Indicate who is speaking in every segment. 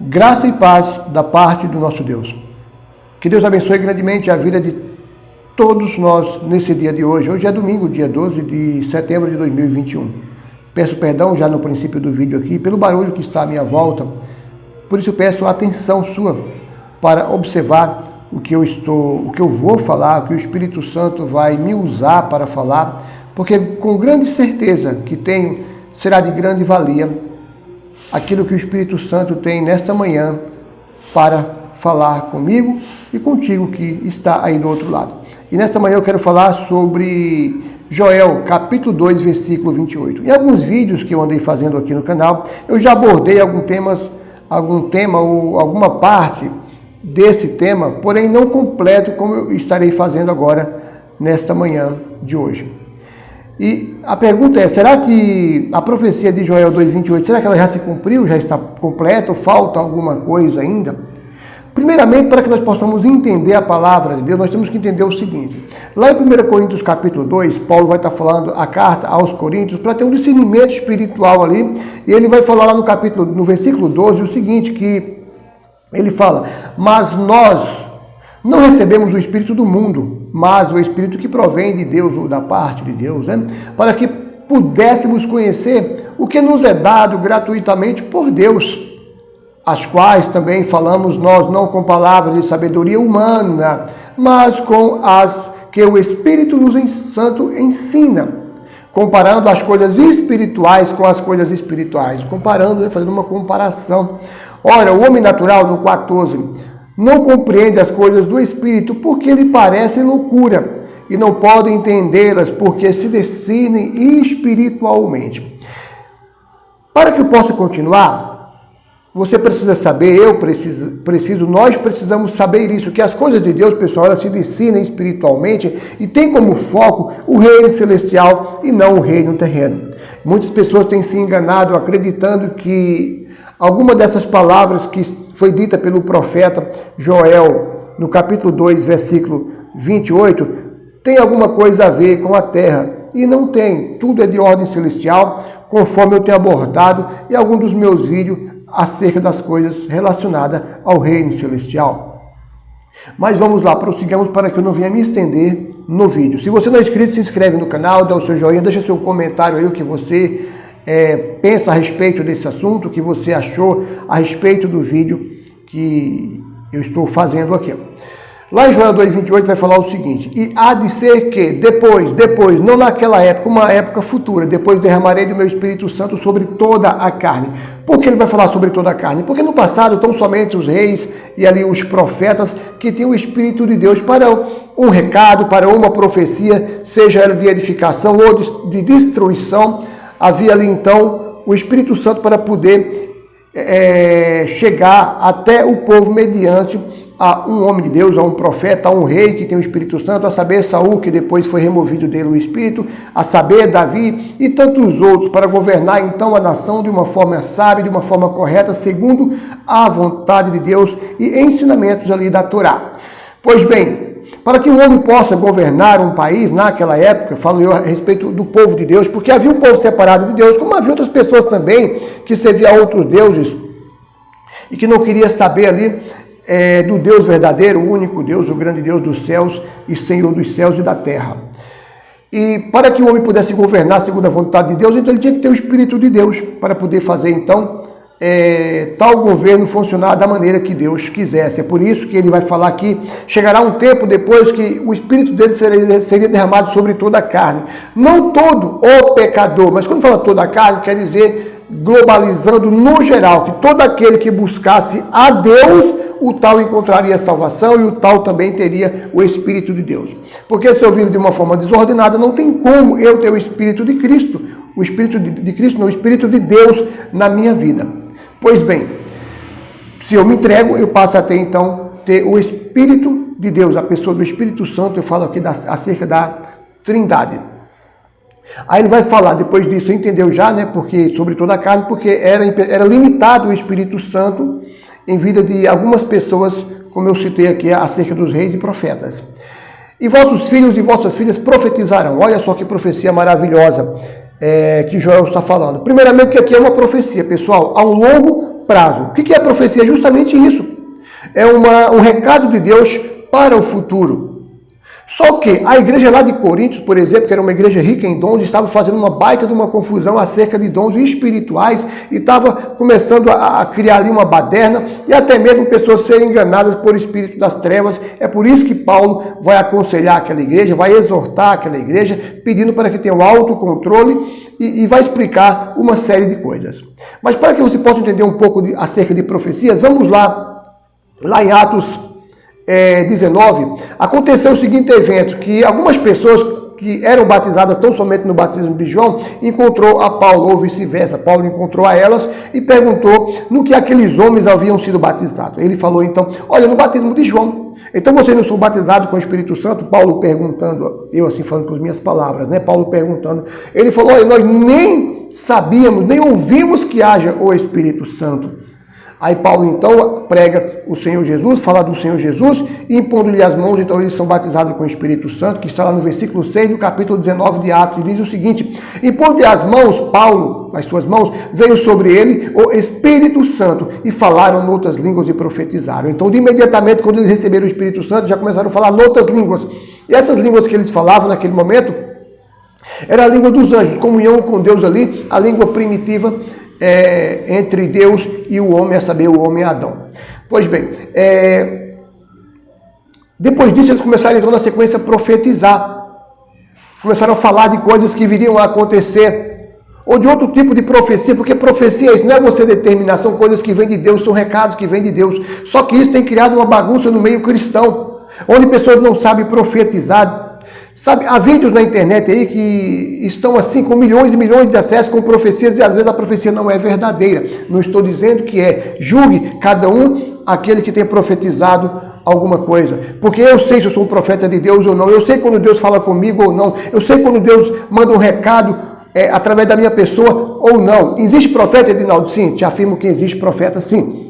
Speaker 1: Graça e paz da parte do nosso Deus. Que Deus abençoe grandemente a vida de todos nós nesse dia de hoje. Hoje é domingo, dia 12 de setembro de 2021. Peço perdão já no princípio do vídeo aqui pelo barulho que está à minha volta. Por isso peço a atenção sua para observar o que eu vou falar, o que o Espírito Santo vai me usar para falar, porque com grande certeza que tenho, será de grande valia aquilo que o Espírito Santo tem nesta manhã para falar comigo e contigo que está aí do outro lado. E nesta manhã eu quero falar sobre Joel, capítulo 2, versículo 28. Em alguns vídeos que eu andei fazendo aqui no canal, eu já abordei algum tema ou alguma parte desse tema, porém não completo como eu estarei fazendo agora nesta manhã de hoje. E a pergunta é, será que a profecia de Joel 2,28, será que ela já se cumpriu, já está completa ou falta alguma coisa ainda? Primeiramente, para que nós possamos entender a palavra de Deus, nós temos que entender o seguinte. Lá em 1 Coríntios capítulo 2, Paulo vai estar falando a carta aos Coríntios para ter um discernimento espiritual ali, e ele vai falar lá no versículo 12 o seguinte, que ele fala, mas nós não recebemos o Espírito do mundo, mas o Espírito que provém de Deus ou da parte de Deus, né? Para que pudéssemos conhecer o que nos é dado gratuitamente por Deus, as quais também falamos nós, não com palavras de sabedoria humana, mas com as que o Espírito Santo ensina, comparando as coisas espirituais com as coisas espirituais, comparando, né? Fazendo uma comparação. Ora, o homem natural, no 14, não compreende as coisas do Espírito porque lhe parecem loucura e não pode entendê-las porque se discernem espiritualmente. Para que eu possa continuar, você precisa saber, nós precisamos saber isso, que as coisas de Deus, pessoal, elas se discernem espiritualmente e tem como foco o reino celestial e não o reino terreno. Muitas pessoas têm se enganado acreditando que alguma dessas palavras que foi dita pelo profeta Joel, no capítulo 2, versículo 28, tem alguma coisa a ver com a terra. E não tem. Tudo é de ordem celestial, conforme eu tenho abordado em algum dos meus vídeos acerca das coisas relacionadas ao reino celestial. Mas vamos lá, prossigamos para que eu não venha me estender no vídeo. Se você não é inscrito, se inscreve no canal, dá o seu joinha, deixa seu comentário aí o que você pensa a respeito desse assunto, o que você achou a respeito do vídeo que eu estou fazendo aqui. Lá em Joel 2,28 vai falar o seguinte, e há de ser que depois, não naquela época, uma época futura, depois derramarei do meu Espírito Santo sobre toda a carne. Por que ele vai falar sobre toda a carne? Porque no passado estão somente os reis e ali os profetas que tinham o Espírito de Deus para um recado, para uma profecia, seja ela de edificação ou de destruição. Havia ali então o Espírito Santo para poder chegar até o povo mediante a um homem de Deus, a um profeta, a um rei que tem o Espírito Santo, a saber Saul, que depois foi removido dele o Espírito, a saber Davi e tantos outros, para governar então a nação de uma forma sábia, de uma forma correta, segundo a vontade de Deus e ensinamentos ali da Torá. Pois bem, para que um homem possa governar um país naquela época, falo eu a respeito do povo de Deus, porque havia um povo separado de Deus, como havia outras pessoas também que serviam a outros deuses e que não queria saber ali do Deus verdadeiro, o único Deus, o grande Deus dos céus e Senhor dos céus e da terra. E para que o homem pudesse governar segundo a vontade de Deus, então ele tinha que ter o Espírito de Deus para poder fazer então tal governo funcionar da maneira que Deus quisesse. É por isso que ele vai falar que chegará um tempo depois que o Espírito dele seria derramado sobre toda a carne. Não todo o pecador, mas quando fala toda a carne, quer dizer globalizando no geral, que todo aquele que buscasse a Deus, o tal encontraria salvação e o tal também teria o Espírito de Deus. Porque se eu vivo de uma forma desordenada, não tem como eu ter o Espírito de Cristo, o Espírito de Cristo não, o Espírito de Deus na minha vida. Pois bem, se eu me entrego, eu passo a ter então o Espírito de Deus, a pessoa do Espírito Santo. Eu falo aqui acerca da Trindade. Aí ele vai falar, depois disso, entendeu já, né? Porque sobre toda a carne, porque era limitado o Espírito Santo em vida de algumas pessoas, como eu citei aqui, acerca dos reis e profetas. E vossos filhos e vossas filhas profetizarão. Olha só que profecia maravilhosa. que Joel está falando? Primeiramente, que aqui é uma profecia, pessoal, a um longo prazo. O que é a profecia? É justamente isso. É um recado de Deus para o futuro. Só que a igreja lá de Coríntios, por exemplo, que era uma igreja rica em dons, estava fazendo uma baita de uma confusão acerca de dons espirituais e estava começando a criar ali uma baderna e até mesmo pessoas serem enganadas por espírito das trevas. É por isso que Paulo vai aconselhar aquela igreja, vai exortar aquela igreja, pedindo para que tenha um autocontrole e vai explicar uma série de coisas. Mas para que você possa entender um pouco acerca de profecias, vamos lá em Atos 19, aconteceu o seguinte evento, que algumas pessoas que eram batizadas tão somente no batismo de João, encontrou a Paulo, ou vice-versa. Paulo encontrou a elas e perguntou no que aqueles homens haviam sido batizados. Ele falou então, olha, no batismo de João. Então vocês não são batizados com o Espírito Santo? Paulo perguntando, eu assim falando com as minhas palavras, né? Paulo perguntando, ele falou, olha, nós nem sabíamos, nem ouvimos que haja o Espírito Santo. Aí Paulo então prega o Senhor Jesus, fala do Senhor Jesus, e impondo-lhe as mãos, então eles são batizados com o Espírito Santo, que está lá no versículo 6 do capítulo 19 de Atos, e diz o seguinte, impondo-lhe as mãos, Paulo, as suas mãos, veio sobre ele o Espírito Santo, e falaram noutras línguas e profetizaram. Então, de imediatamente, quando eles receberam o Espírito Santo, já começaram a falar noutras línguas. E essas línguas que eles falavam naquele momento, era a língua dos anjos, comunhão com Deus ali, a língua primitiva, entre Deus e o homem, a saber, o homem Adão. Pois bem, depois disso eles começaram então na sequência a profetizar. Começaram a falar de coisas que viriam a acontecer, ou de outro tipo de profecia, porque profecia isso não é você determinar, são coisas que vêm de Deus, são recados que vêm de Deus. Só que isso tem criado uma bagunça no meio cristão, onde pessoas não sabem profetizar. Sabe, há vídeos na internet aí que estão assim com milhões e milhões de acessos com profecias e às vezes a profecia não é verdadeira. Não estou dizendo que é. Julgue cada um aquele que tem profetizado alguma coisa. Porque eu sei se eu sou um profeta de Deus ou não. Eu sei quando Deus fala comigo ou não. Eu sei quando Deus manda um recado através da minha pessoa ou não. Existe profeta, Edinaldo? Sim, te afirmo que existe profeta, sim.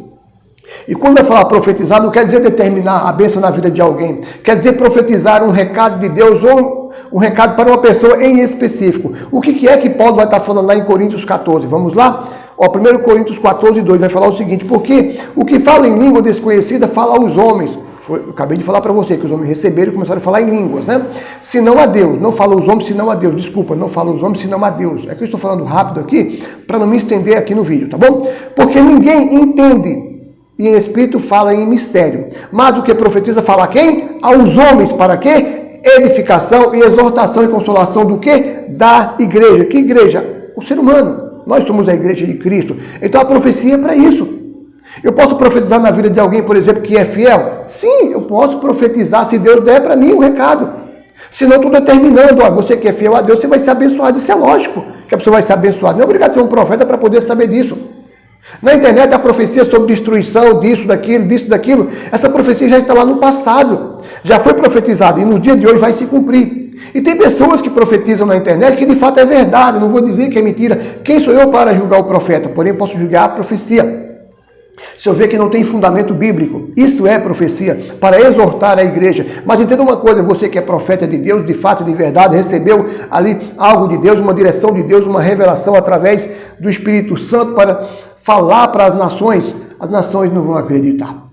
Speaker 1: E quando eu falar profetizar, não quer dizer determinar a bênção na vida de alguém. Quer dizer profetizar um recado de Deus ou um recado para uma pessoa em específico. O que é que Paulo vai estar falando lá em Coríntios 14? Vamos lá? 1 Coríntios 14, 2 vai falar o seguinte, porque o que fala em língua desconhecida fala aos homens. Eu acabei de falar para você que os homens receberam e começaram a falar em línguas, né? Senão a Deus. Não fala os homens, senão a Deus. Desculpa, não fala os homens, senão a Deus. É que eu estou falando rápido aqui, para não me estender aqui no vídeo, tá bom? Porque ninguém entende. E em espírito fala em mistério. Mas o que profetiza fala a quem? Aos homens. Para quê? Edificação e exortação e consolação do quê? Da igreja. Que igreja? O ser humano. Nós somos a igreja de Cristo. Então a profecia é para isso. Eu posso profetizar na vida de alguém, por exemplo, que é fiel? Sim, eu posso profetizar se Deus der para mim o recado. Senão estou determinando, você que é fiel a Deus, você vai ser abençoado. Isso é lógico que a pessoa vai ser abençoada. Não é obrigado a ser um profeta para poder saber disso. Na internet a profecia sobre destruição, disso, daquilo, essa profecia já está lá no passado, já foi profetizada e no dia de hoje vai se cumprir. E tem pessoas que profetizam na internet que de fato é verdade, não vou dizer que é mentira. Quem sou eu para julgar o profeta? Porém posso julgar a profecia. Se eu ver que não tem fundamento bíblico, isso é profecia, para exortar a igreja. Mas entenda uma coisa, você que é profeta de Deus, de fato, de verdade, recebeu ali algo de Deus, uma direção de Deus, uma revelação através do Espírito Santo para falar para as nações não vão acreditar.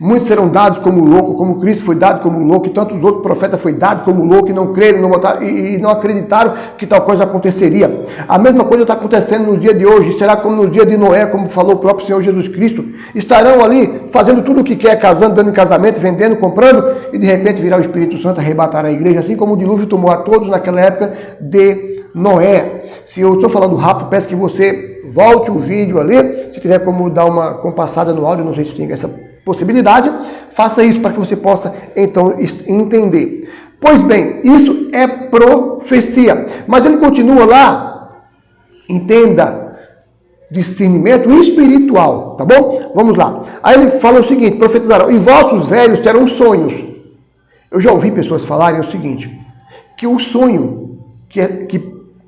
Speaker 1: Muitos serão dados como louco, como Cristo foi dado como louco, e tantos outros profetas foi dado como louco, e não creram, não botaram, e não acreditaram que tal coisa aconteceria. A mesma coisa está acontecendo no dia de hoje, será como no dia de Noé, como falou o próprio Senhor Jesus Cristo. Estarão ali fazendo tudo o que quer, casando, dando em casamento, vendendo, comprando, e de repente virá o Espírito Santo arrebatar a igreja, assim como o dilúvio tomou a todos naquela época de Noé. Se eu estou falando rápido, peço que você volte o vídeo ali, se tiver como dar uma compassada no áudio, não sei se tem essa possibilidade, faça isso para que você possa então entender. Pois bem, isso é profecia. Mas ele continua lá, entenda, discernimento espiritual, tá bom? Vamos lá. Aí ele fala o seguinte, profetizarão, e vossos velhos terão sonhos. Eu já ouvi pessoas falarem o seguinte, que o sonho que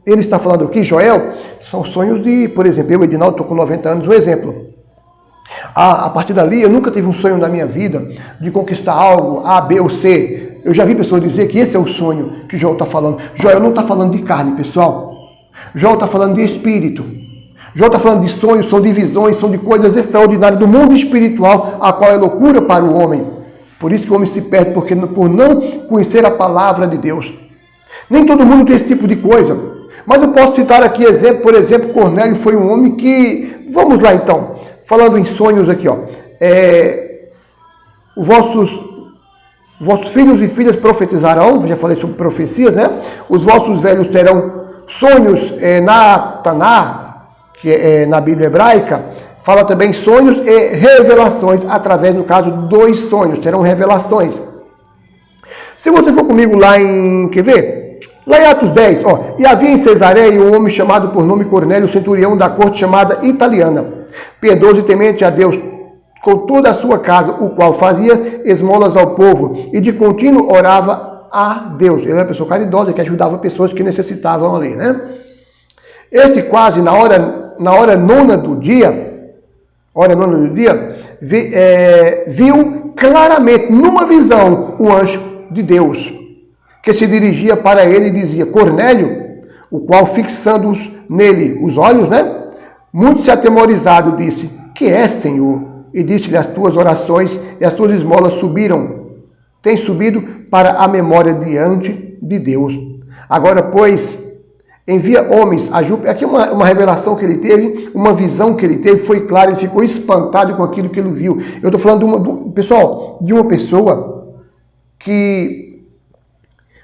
Speaker 1: ele está falando aqui, Joel, são sonhos de, por exemplo, eu, Edinaldo, estou com 90 anos, um exemplo. A partir dali, eu nunca tive um sonho na minha vida de conquistar algo, A, B ou C. Eu já vi pessoas dizer que esse é o sonho que Joel está falando. Joel não está falando de carne, pessoal. João está falando de espírito. João está falando de sonhos, são de visões, são de coisas extraordinárias do mundo espiritual, a qual é loucura para o homem. Por isso que o homem se perde, por não conhecer a palavra de Deus. Nem todo mundo tem esse tipo de coisa. Mas eu posso citar aqui exemplo, por exemplo, Cornélio foi um homem que... Vamos lá então, falando em sonhos aqui, ó. Vossos filhos e filhas profetizarão, já falei sobre profecias, né? Os vossos velhos terão sonhos na Taná, que é na Bíblia hebraica, fala também sonhos e revelações, através, no caso, dos sonhos, terão revelações. Se você for comigo lá em, quer ver? Lá em Atos 10, ó, e havia em Cesareia um homem chamado por nome Cornélio, centurião da corte chamada italiana, piedoso e temente a Deus, com toda a sua casa, o qual fazia esmolas ao povo, e de contínuo orava a Deus. Ele era uma pessoa caridosa, que ajudava pessoas que necessitavam ali, né? Esse quase, na hora nona do dia, viu claramente, numa visão, o anjo de Deus, que se dirigia para ele e dizia, Cornélio, o qual fixando nele os olhos, né? Muito se atemorizado, disse, que é, Senhor? E disse-lhe, as tuas orações e as tuas esmolas têm subido para a memória diante de Deus. Agora, pois, envia homens a Jope. Aqui uma revelação que ele teve, uma visão que ele teve, foi clara, ele ficou espantado com aquilo que ele viu. Eu estou falando, pessoal, de uma pessoa que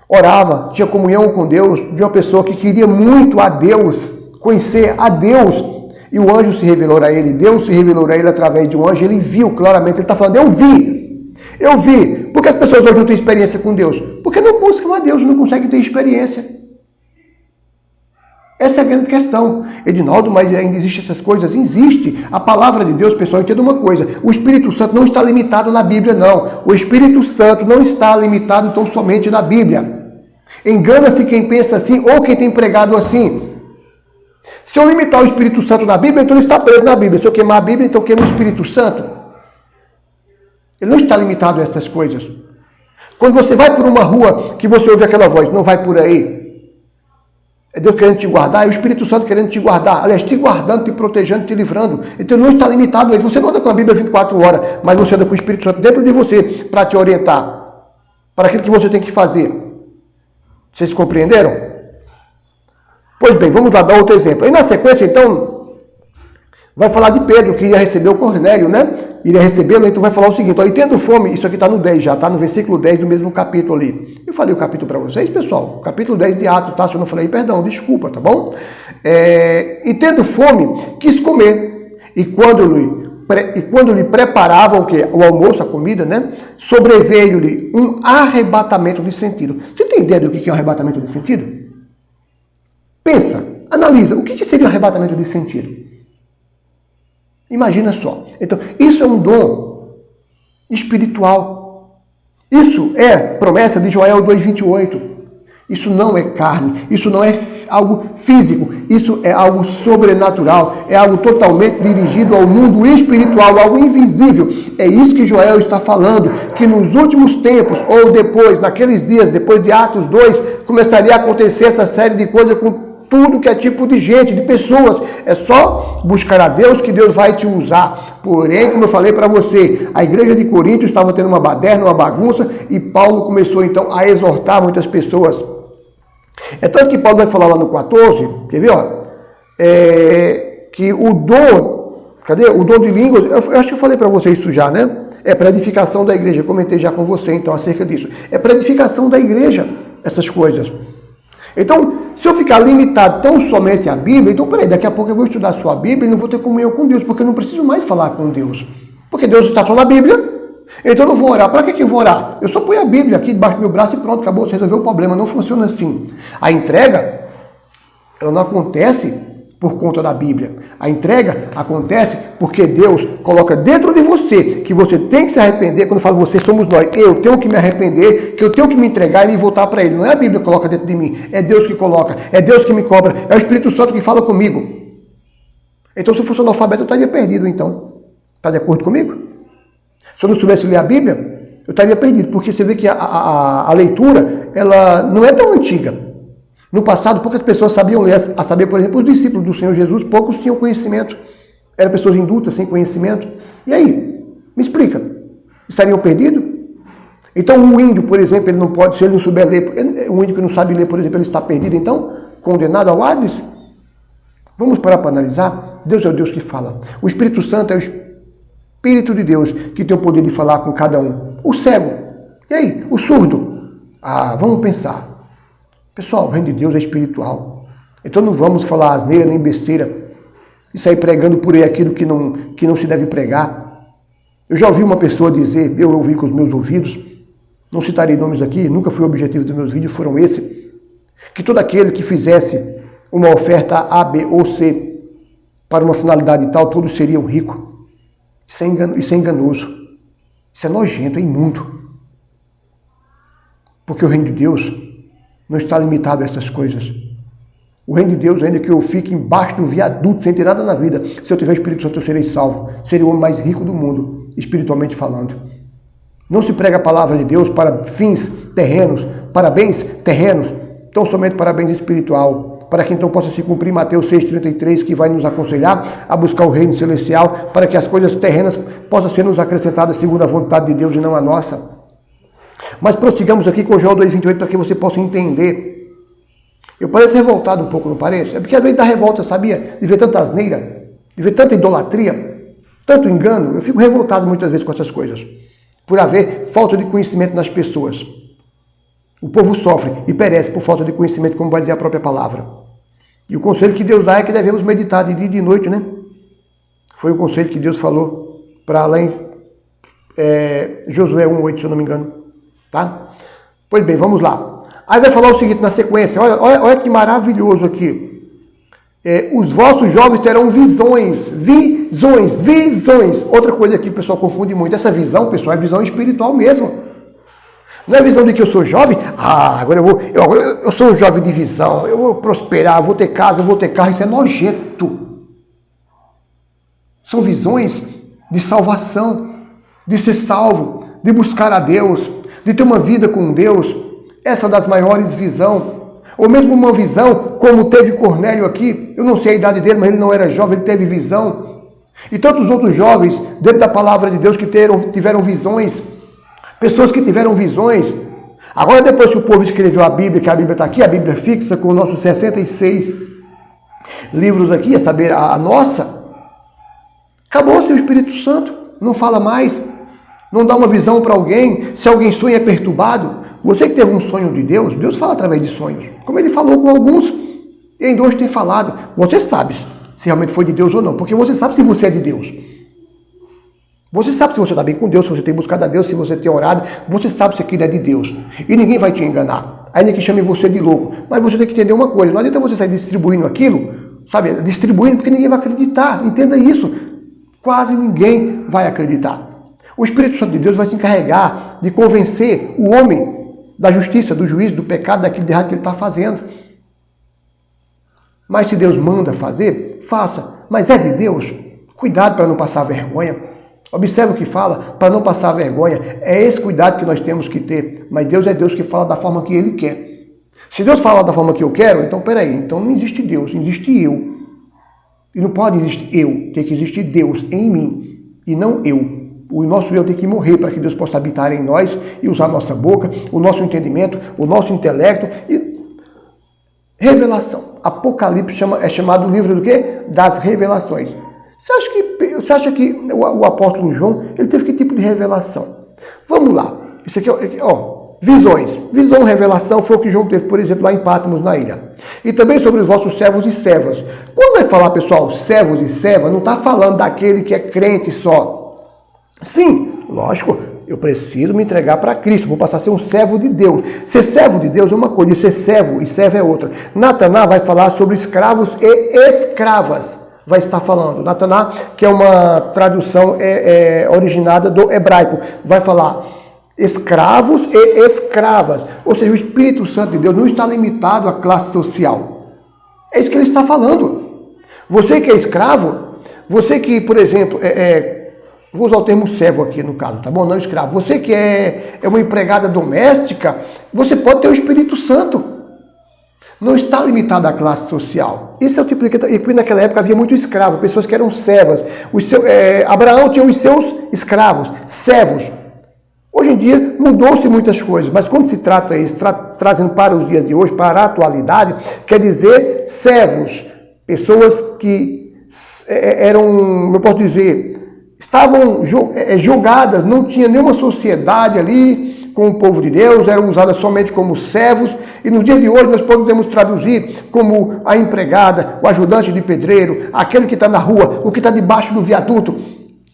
Speaker 1: orava, tinha comunhão com Deus, de uma pessoa que queria muito a Deus, conhecer a Deus, e o anjo se revelou a ele, Deus se revelou a ele através de um anjo, ele viu claramente, ele está falando, eu vi. Por que as pessoas hoje não têm experiência com Deus? Porque não buscam a Deus, não conseguem ter experiência. Essa é a grande questão. Edinaldo, mas ainda existem essas coisas? Existe. A palavra de Deus, pessoal, entenda uma coisa. O Espírito Santo não está limitado na Bíblia, não. O Espírito Santo não está limitado tão somente na Bíblia. Engana-se quem pensa assim ou quem tem pregado assim. Se eu limitar o Espírito Santo na Bíblia, então ele está preso na Bíblia. Se eu queimar a Bíblia, então queima o Espírito Santo. Ele não está limitado a essas coisas. Quando você vai por uma rua que você ouve aquela voz, não vai por aí. É Deus querendo te guardar, é o Espírito Santo querendo te guardar. Aliás, te guardando, te protegendo, te livrando. Então não está limitado a isso. Você não anda com a Bíblia 24 horas, mas você anda com o Espírito Santo dentro de você para te orientar. Para aquilo que você tem que fazer. Vocês compreenderam? Pois bem, vamos lá dar outro exemplo. Aí na sequência, então, vai falar de Pedro, que iria receber o Cornélio, né? Iria recebê-lo, então vai falar o seguinte, ó, e tendo fome, isso aqui está no 10 já, está no versículo 10 do mesmo capítulo ali. Eu falei o capítulo para vocês, pessoal, capítulo 10 de Atos, tá? Se eu não falei, perdão, desculpa, tá bom? E tendo fome, quis comer, e quando lhe preparavam o almoço, a comida, né? Sobreveio-lhe um arrebatamento de sentido. Você tem ideia do que é um arrebatamento de sentido? Pensa, analisa, o que seria o arrebatamento de sentido? Imagina só. Então, isso é um dom espiritual. Isso é promessa de Joel 2,28. Isso não é carne, isso não é algo físico, isso é algo sobrenatural, é algo totalmente dirigido ao mundo espiritual, algo invisível. É isso que Joel está falando, que nos últimos tempos, ou depois, naqueles dias, depois de Atos 2, começaria a acontecer essa série de coisas com tudo que é tipo de gente, de pessoas. É só buscar a Deus que Deus vai te usar. Porém, como eu falei para você, a igreja de Corinto estava tendo uma baderna, uma bagunça, e Paulo começou então a exortar muitas pessoas. É tanto que Paulo vai falar lá no 14, quer ver, ó? Que o dom, o dom de línguas, eu acho que eu falei para você isso já, né? É para edificação da igreja, eu comentei já com você então acerca disso. É para edificação da igreja, essas coisas. Então, se eu ficar limitado tão somente à Bíblia, então peraí, daqui a pouco eu vou estudar a sua Bíblia e não vou ter comunhão com Deus, porque eu não preciso mais falar com Deus. Porque Deus está só na Bíblia, então eu não vou orar. Para que eu vou orar? Eu só ponho a Bíblia aqui debaixo do meu braço e pronto, acabou, você resolveu o problema. Não funciona assim. A entrega, ela não acontece por conta da Bíblia. A entrega acontece porque Deus coloca dentro de você que você tem que se arrepender. Quando eu falo você, somos nós. Eu tenho que me arrepender, que eu tenho que me entregar e me voltar para Ele. Não é a Bíblia que coloca dentro de mim, é Deus que coloca, é Deus que me cobra, é o Espírito Santo que fala comigo. Então, se eu fosse analfabeto, eu estaria perdido, então. Está de acordo comigo? Se eu não soubesse ler a Bíblia, eu estaria perdido, porque você vê que a leitura, ela não é tão antiga. No passado, poucas pessoas sabiam ler, a saber, por exemplo, os discípulos do Senhor Jesus, poucos tinham conhecimento. Eram pessoas indultas, sem conhecimento. E aí? Me explica. Estariam perdidos? Então, um índio, por exemplo, ele não pode, se ele não souber ler, um índio que não sabe ler, por exemplo, ele está perdido, então, condenado ao Hades? Vamos parar para analisar? Deus é o Deus que fala. O Espírito Santo é o Espírito de Deus que tem o poder de falar com cada um. O cego. E aí? O surdo. Vamos pensar. Pessoal, o reino de Deus é espiritual. Então não vamos falar asneira nem besteira e sair pregando por aí aquilo que não se deve pregar. Eu já ouvi uma pessoa dizer, eu ouvi com os meus ouvidos, não citarei nomes aqui, nunca foi o objetivo dos meus vídeos, foram esse, que todo aquele que fizesse uma oferta A, B ou C para uma finalidade tal, todos seriam ricos. Isso é enganoso. Isso é nojento, é imundo. Porque o reino de Deus não está limitado a essas coisas. O reino de Deus, ainda que eu fique embaixo do viaduto, sem ter nada na vida, se eu tiver o Espírito Santo, eu serei salvo. Serei o homem mais rico do mundo, espiritualmente falando. Não se prega a palavra de Deus para fins terrenos, para bens terrenos, tão somente para bens espiritual, para que então possa se cumprir Mateus 6,33, que vai nos aconselhar a buscar o reino celestial, para que as coisas terrenas possam ser nos acrescentadas segundo a vontade de Deus e não a nossa. Mas prossigamos aqui com João 2,28 para que você possa entender. Eu pareço revoltado um pouco, não pareço? É porque às vezes dá revolta, sabia? De ver tanta asneira, de ver tanta idolatria, tanto engano. Eu fico revoltado muitas vezes com essas coisas, por haver falta de conhecimento nas pessoas. O povo sofre e perece por falta de conhecimento, como vai dizer a própria palavra. E o conselho que Deus dá é que devemos meditar de dia e de noite, né? Foi o conselho que Deus falou para além Josué 1,8, se eu não me engano. Tá? Pois bem, vamos lá. Aí vai falar o seguinte na sequência, olha que maravilhoso aqui. Os vossos jovens terão visões. Outra coisa aqui que o pessoal confunde muito, essa visão, pessoal, é visão espiritual mesmo. Não é visão de que eu sou jovem, agora eu sou um jovem de visão, eu vou prosperar, vou ter casa, vou ter carro, isso é nojento. São visões de salvação, de ser salvo, de buscar a Deus, de ter uma vida com Deus, essa das maiores visões, ou mesmo uma visão, como teve Cornélio aqui, eu não sei a idade dele, mas ele não era jovem, ele teve visão, e tantos outros jovens, dentro da palavra de Deus, que tiveram visões, pessoas que tiveram visões. Agora, depois que o povo escreveu a Bíblia, que a Bíblia está aqui, a Bíblia fixa, com os nossos 66 livros aqui, a saber, a nossa, acabou-se o Espírito Santo, não fala mais, não dá uma visão para alguém. Se alguém sonha é perturbado, você que teve um sonho de Deus, Deus fala através de sonhos, como ele falou com alguns, e ainda hoje tem falado. Você sabe se realmente foi de Deus ou não, porque você sabe se você é de Deus. Você sabe se você está bem com Deus, se você tem buscado a Deus, se você tem orado, você sabe se aquilo é de Deus. E ninguém vai te enganar, ainda que chame você de louco. Mas você tem que entender uma coisa, não adianta você sair distribuindo aquilo, sabe, distribuindo, porque ninguém vai acreditar. Entenda isso, quase ninguém vai acreditar. O Espírito Santo de Deus vai se encarregar de convencer o homem da justiça, do juízo, do pecado, daquilo de errado que ele está fazendo. Mas se Deus manda fazer, faça. Mas é de Deus, cuidado para não passar vergonha. Observe o que fala, para não passar vergonha. É esse cuidado que nós temos que ter. Mas Deus é Deus que fala da forma que Ele quer. Se Deus fala da forma que eu quero, então peraí, então não existe Deus, existe eu. E não pode existir eu, tem que existir Deus em mim e não eu. O nosso eu tem que morrer para que Deus possa habitar em nós e usar a nossa boca, o nosso entendimento, o nosso intelecto e revelação. Apocalipse é chamado o livro do quê? Das revelações. Você acha que o apóstolo João, ele teve que tipo de revelação? Vamos lá. Isso aqui, visões. Visão, revelação, foi o que João teve, por exemplo, lá em Patmos, na ilha. E também sobre os vossos servos e servas. Quando vai falar, pessoal, servos e servas, não está falando daquele que é crente só. Sim, lógico, eu preciso me entregar para Cristo, vou passar a ser um servo de Deus. Ser servo de Deus é uma coisa, ser servo e servo é outra. Nataná vai falar sobre escravos e escravas. Vai estar falando. Nataná, que é uma tradução originada do hebraico, vai falar escravos e escravas. Ou seja, o Espírito Santo de Deus não está limitado à classe social. É isso que ele está falando. Você que é escravo, você que, por exemplo, vou usar o termo servo aqui no caso, tá bom? Não escravo. Você que é uma empregada doméstica, você pode ter o Espírito Santo. Não está limitado à classe social. Esse é o tipo de... E naquela época havia muito escravo, pessoas que eram servas. Abraão tinha os seus escravos, servos. Hoje em dia mudou-se muitas coisas, mas quando se trata isso, trazendo para os dias de hoje, para a atualidade, quer dizer servos, pessoas que eram, eu posso dizer, estavam julgadas, não tinha nenhuma sociedade ali com o povo de Deus, eram usadas somente como servos, e no dia de hoje nós podemos traduzir como a empregada, o ajudante de pedreiro, aquele que está na rua, o que está debaixo do viaduto.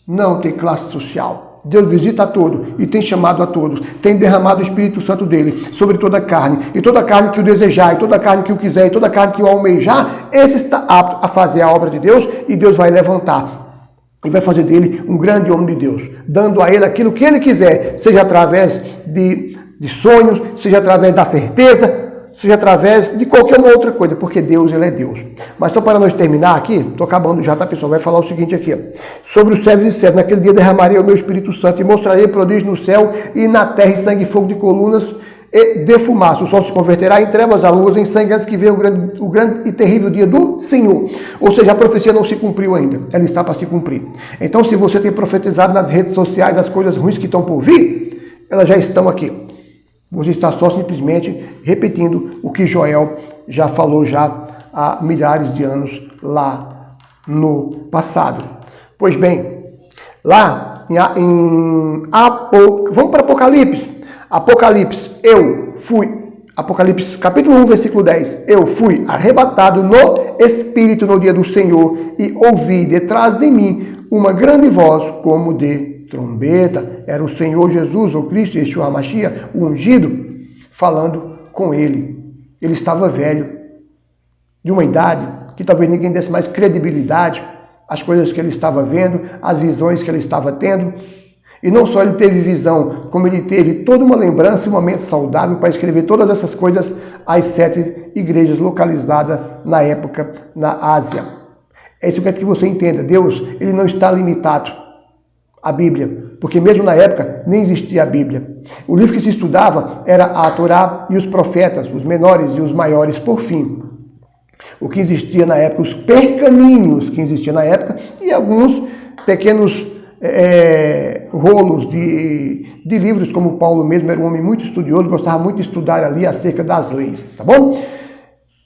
Speaker 1: Não tem classe social. Deus visita a todos e tem chamado a todos, tem derramado o Espírito Santo dele sobre toda a carne, e toda a carne que o desejar, e toda a carne que o quiser, e toda a carne que o almejar, esse está apto a fazer a obra de Deus, e Deus vai levantar e vai fazer dele um grande homem de Deus, dando a ele aquilo que ele quiser, seja através de sonhos, seja através da certeza, seja através de qualquer outra coisa, porque Deus, ele é Deus. Mas só para nós terminar aqui, estou acabando já, tá, pessoal? Vai falar o seguinte aqui, ó. Sobre os servos e servas, naquele dia derramarei o meu Espírito Santo e mostrarei prodígio no céu e na terra, em sangue e fogo de colunas e de fumaça. O sol se converterá em trevas, a lua em sangue, antes que venha o grande e terrível dia do Senhor. Ou seja, a profecia não se cumpriu ainda, ela está para se cumprir. Então, se você tem profetizado nas redes sociais as coisas ruins que estão por vir, elas já estão aqui. Você está só simplesmente repetindo o que Joel já falou já há milhares de anos lá no passado. Pois bem, lá vamos para Apocalipse. Apocalipse capítulo 1, versículo 10. Eu fui arrebatado no Espírito no dia do Senhor e ouvi detrás de mim uma grande voz como de trombeta. Era o Senhor Jesus, o Cristo, Yeshua HaMashiach, o ungido, falando com ele. Ele estava velho, de uma idade que talvez ninguém desse mais credibilidade às coisas que ele estava vendo, às visões que ele estava tendo. E não só ele teve visão, como ele teve toda uma lembrança e um momento saudável para escrever todas essas coisas às 7 igrejas localizadas na época na Ásia. É isso que eu quero que você entenda. Deus, ele não está limitado à Bíblia, porque mesmo na época nem existia a Bíblia. O livro que se estudava era a Torá e os profetas, os menores e os maiores, por fim. O que existia na época, os pergaminhos que existiam na época e alguns pequenos rolos de livros, como Paulo mesmo era um homem muito estudioso, gostava muito de estudar ali acerca das leis, tá bom?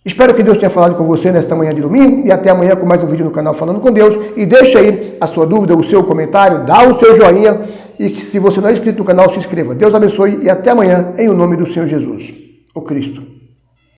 Speaker 1: Espero que Deus tenha falado com você nesta manhã de domingo e até amanhã com mais um vídeo no canal Falando com Deus. E deixa aí a sua dúvida, o seu comentário, dá o seu joinha e que se você não é inscrito no canal, se inscreva. Deus abençoe e até amanhã em o nome do Senhor Jesus, o Cristo.